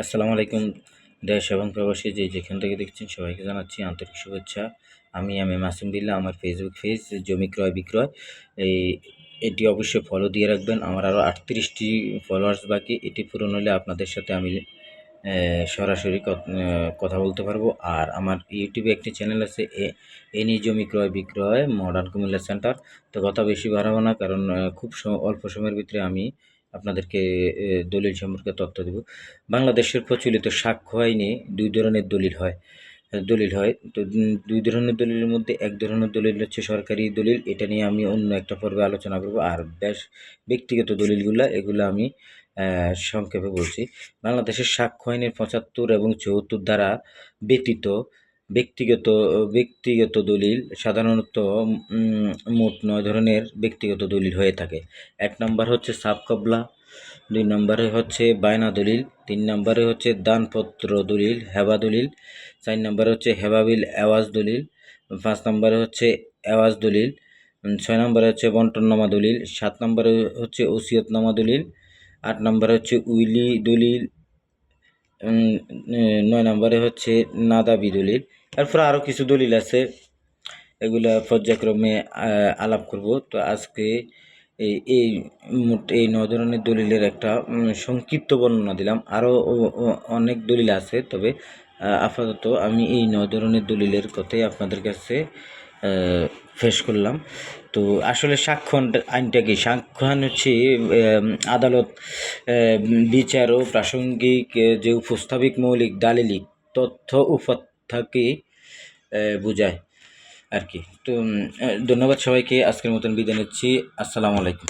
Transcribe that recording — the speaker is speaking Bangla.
আসসালামু আলাইকুম। দেশ এবং প্রবাসী যে যেখান থেকে দেখছেন সবাইকে জানাচ্ছি আন্তরিক শুভেচ্ছা। আমি মাসুম বিল্লাহ। আমার ফেসবুক পেজ জমি ক্রয় বিক্রয়, এই এটি অবশ্যই ফলো দিয়ে রাখবেন। আমার আরও 38টি ফলোয়ার্স বাকি। এটি পূরণ হলে আপনাদের সাথে আমি সরাসরি কথা বলতে পারবো। আর আমার ইউটিউবে একটি চ্যানেল আছে, এনি জমি ক্রয় বিক্রয় মডার্ন কুমিল্লা সেন্টার। তো কথা বেশি বাড়াবো না, কারণ খুব অল্প সময়ের ভিতরে আমি আপনাদেরকে দলিল সম্পর্কে তথ্য দেব। বাংলাদেশের প্রচলিত সাক্ষ্য আইনে দুই ধরনের দলিল হয়। তো দুই ধরনের দলিলের মধ্যে এক ধরনের দলিল হচ্ছে সরকারি দলিল। এটা নিয়ে আমি অন্য একটা পর্বে আলোচনা করব। আর ব্যক্তিগত দলিলগুলো এগুলো আমি সংক্ষেপে বলছি। বাংলাদেশের সাক্ষ্য আইনের 75 এবং 74 দ্বারা ব্যতীত ব্যক্তিগত ব্যক্তিগত দলিল সাধারণত মোট 9 ধরনের ব্যক্তিগত দলিল হয়ে থাকে। 1 নম্বর হচ্ছে সাব কবলা, 2 নম্বরে হচ্ছে বায়না দলিল, 3 নম্বরে হচ্ছে দানপত্র দলিল হেবা দলিল, 4 নম্বরে হচ্ছে হেবাবিল এওয়াজ দলিল, 5 নম্বরে হচ্ছে এওয়াজ দলিল, 6 নম্বরে হচ্ছে বন্টননামা দলিল, 7 নম্বরে হচ্ছে ওসিয়তনামা দলিল, 8 নম্বরে হচ্ছে উইলি দলিল, 9 নম্বরে হচ্ছে নাদাবি দলিল। এরপর আরও কিছু দলিল আছে, এগুলা পর্যায়ক্রমে আলাপ করব। তো আজকে এই মোট এই 9 ধরনের দলিলের একটা সংক্ষিপ্ত বর্ণনা দিলাম। আরও অনেক দলিল আছে, তবে আপাতত আমি এই 9 ধরনের দলিলের কথাই আপনাদের কাছে পেশ করলাম। তো আসলে সাক্ষ্য আইনটা কি? সাক্ষ্য আইন হচ্ছে আদালত বিচার ও প্রাসঙ্গিক যে উপস্থাপিক মৌলিক দালিলিক তথ্য উপাত্তকে বোঝায় আর কি। তো ধন্যবাদ সবাইকে। আজকের মতন বিদায় নিচ্ছি। আসসালামু আলাইকুম।